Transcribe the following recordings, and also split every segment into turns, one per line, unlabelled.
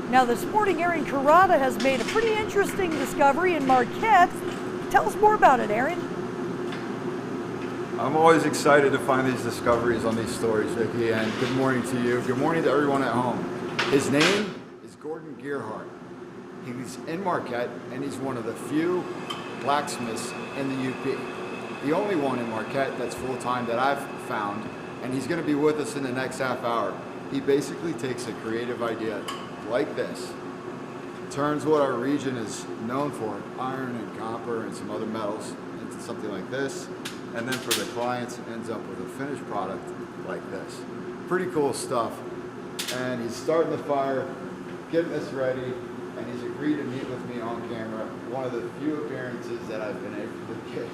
Now this morning, Aaron Carotta has made a pretty interesting discovery in Marquette. Tell us more about it, Aaron.
I'm always excited to find these discoveries on these stories, Vicki, and good morning to you. Good morning to everyone at home. His name is Gearhart. He's in Marquette, and he's one of the few blacksmiths in the UP. The only one in Marquette that's full-time that I've found, and he's going to be with us in the next half hour. He basically takes a creative idea like this, turns what our region is known for, iron and copper and some other metals, into something like this, and then for the clients ends up with a finished product like this. Pretty cool stuff. And he's starting the fire, getting this ready, and he's agreed to meet with me on camera. One of the few appearances that I've been able to get.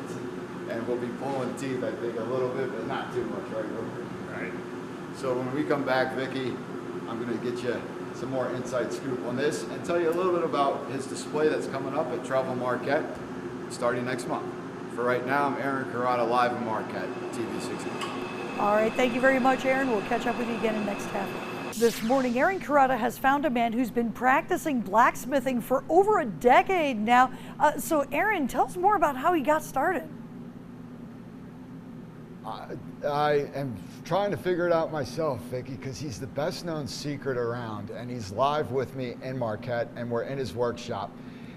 And we'll be pulling teeth, I think, a little bit, but not too much, right? Right. So when we come back, Vicki, I'm going to get you some more inside scoop on this and tell you a little bit about his display that's coming up at Travel Marquette starting next month. For right now, I'm Aaron Carotta, live in Marquette, TV 60.
All right, thank you very much, Aaron. We'll catch up with you again in the next half hour. This morning, Aaron Carotta has found a man who's been practicing blacksmithing for over a decade now. So Aaron, tell us more about how he got started.
I am trying to figure it out myself, Vicki, because he's the best known secret around, and he's live with me in Marquette, and we're in his workshop.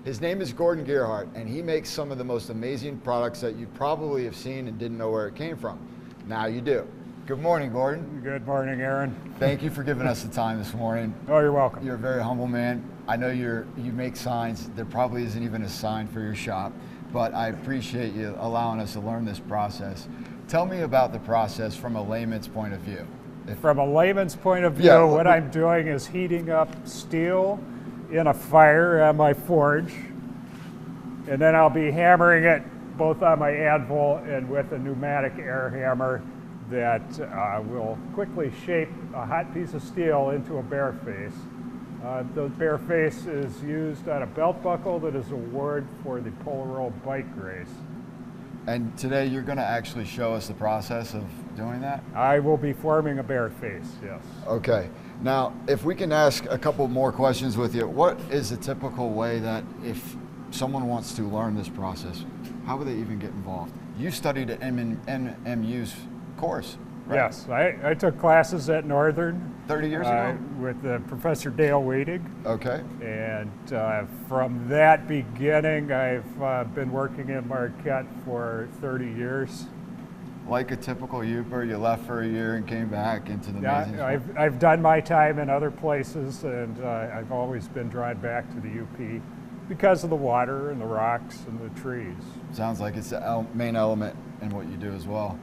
His name is Gearhart, and he makes some of the most amazing products that you probably have seen and didn't know where it came from. Now you do. Good morning, Gordon.
Good morning, Aaron.
Thank you for giving us the time this morning.
Oh, you're welcome.
You're a very humble man. I know you make signs. There probably isn't even a sign for your shop, but I appreciate you allowing us to learn this process. Tell me about the process from a layman's point of view.
From a layman's point of view, what I'm doing is heating up steel in a fire at my forge, and then I'll be hammering it both on my anvil and with a pneumatic air hammer that will quickly shape a hot piece of steel into a bare face. The bare face is used on a belt buckle that is awarded for the Polaroid bike race.
And today you're going to actually show us the process of doing that?
I will be forming a bare face, yes.
Okay. Now, if we can ask a couple more questions with you, what is the typical way that if someone wants to learn this process, how would they even get involved? You studied at MMU's course, right?
Yes, I took classes at Northern
30 years ago?
With Professor Dale Weidig.
Okay.
And from that beginning, I've been working in Marquette for 30 years.
Like a typical Youper, you left for a year and came back into the amazing
sport? I've done my time in other places, and I've always been drawn back to the UP because of the water and the rocks and the trees.
Sounds like it's the main element in what you do as well.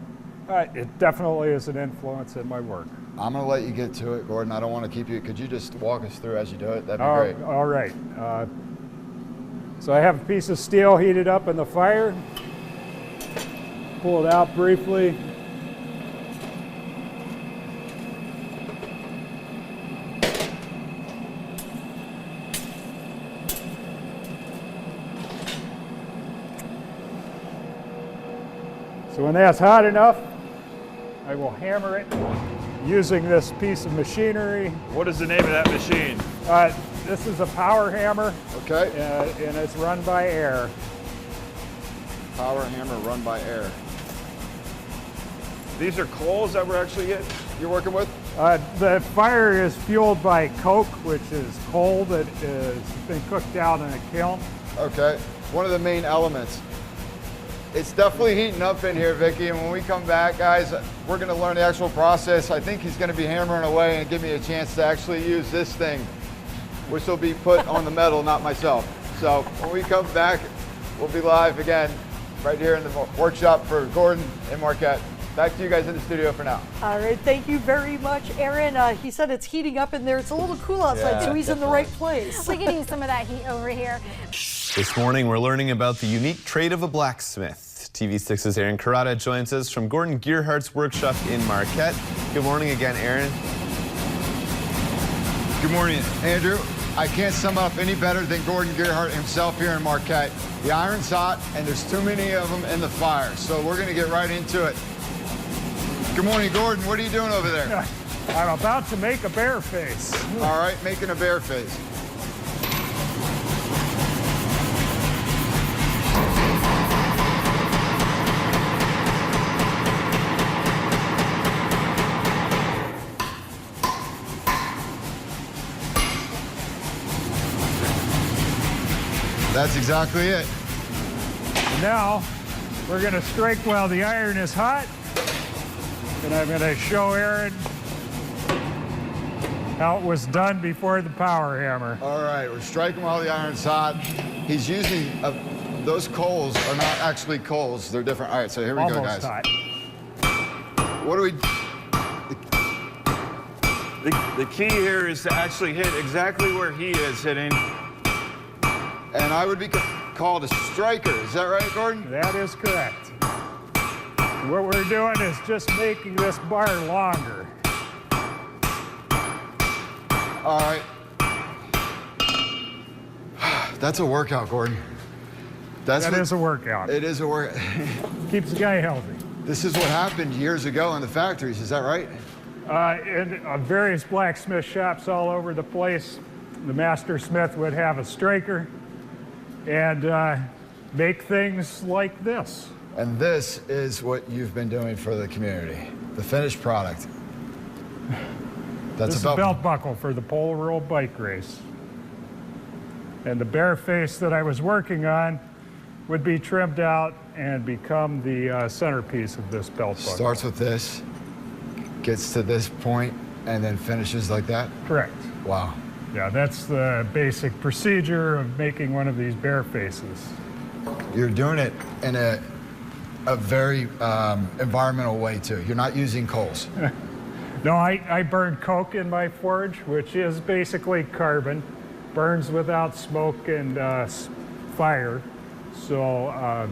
It definitely is an influence in my work.
I'm going to let you get to it, Gordon. I don't want to keep you. Could you just walk us through as you do it? That'd be great.
All right. So I have a piece of steel heated up in the fire. Pull it out briefly. So when that's hot enough, I will hammer it using this piece of machinery.
What is the name of that machine?
This is a power hammer.
Okay.
And it's run by air.
Power hammer run by air.
These are coals that you're working with?
The fire is fueled by coke, which is coal that has been cooked down in a kiln.
Okay. One of the main elements. It's definitely heating up in here, Vicki, and when we come back, guys, we're going to learn the actual process. I think he's going to be hammering away and give me a chance to actually use this thing, which will be put on the metal, not myself. So when we come back, we'll be live again right here in the workshop for Gordon and Marquette. Back to you guys in the studio for now.
All right, thank you very much, Aaron. He said it's heating up in there. It's a little cool outside, so he's in the right place.
We're getting some of that heat over here.
This morning, we're learning about the unique trade of a blacksmith. TV6's Aaron Carotta joins us from Gearhart's workshop in Marquette. Good morning again, Aaron.
Good morning, Andrew. I can't sum up any better than Gearhart himself here in Marquette. The iron's hot, and there's too many of them in the fire, so we're going to get right into it. Good morning, Gordon. What are you doing over there?
I'm about to make a bear face.
All right, making a bear face. That's exactly it.
And now, we're gonna strike while the iron is hot. And I'm gonna show Aaron how it was done before the power hammer.
All right, we're striking while the iron's hot. He's using, those coals are not actually coals, they're different. All right, so here we go, guys.
Almost hot.
What do we,
The key here is to actually hit exactly where he is hitting.
and I would be called a striker, is that right, Gordon?
That is correct. What we're doing is just making this bar longer.
All right. That's a workout, Gordon.
That is a workout.
It is a workout.
Keeps the guy healthy.
This is what happened years ago in the factories, is that right?
In various blacksmith shops all over the place, the master smith would have a striker and make things like this.
And this is what you've been doing for the community, the finished product. That's
This is a belt buckle for the pole roll bike race. And the bare face that I was working on would be trimmed out and become the centerpiece of this belt buckle.
Starts with this, gets to this point, and then finishes like that?
Correct.
Wow.
Yeah, that's the basic procedure of making one of these bare faces.
You're doing it in a very environmental way, too. You're not using coals.
No, I burn coke in my forge, which is basically carbon. Burns without smoke and fire. So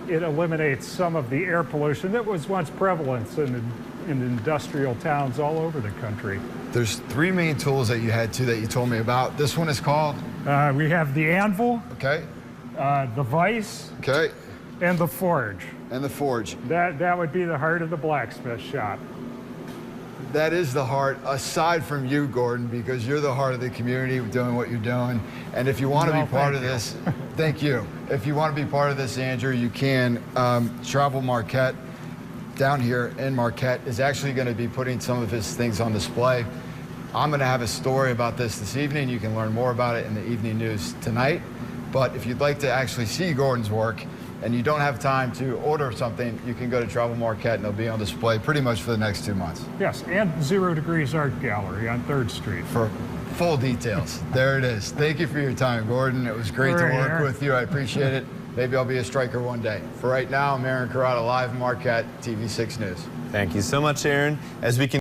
it eliminates some of the air pollution that was once prevalent in industrial towns all over the country.
There's three main tools that you had, too, that you told me about. This one is called?
We have the anvil,
Okay.
the vise,
Okay.
and the forge.
And the forge.
That would be the heart of the blacksmith shop.
That is the heart, aside from you, Gordon, because you're the heart of the community doing what you're doing. And if you want to be part of this, thank you. If you want to be part of this, Andrew, you can. Travel Marquette down here in Marquette is actually going to be putting some of his things on display. I'm going to have a story about this evening. You can learn more about it in the evening news tonight. But if you'd like to actually see Gordon's work, and you don't have time to order something, you can go to Travel Marquette and they'll be on display pretty much for the next 2 months.
Yes, and 0 Degrees Art Gallery on 3rd Street.
For full details. There it is. Thank you for your time, Gordon. It was great to work with you. I appreciate it. Maybe I'll be a striker one day. For right now, I'm Aaron Carotta, live in Marquette, TV6 News.
Thank you so much, Aaron. As we can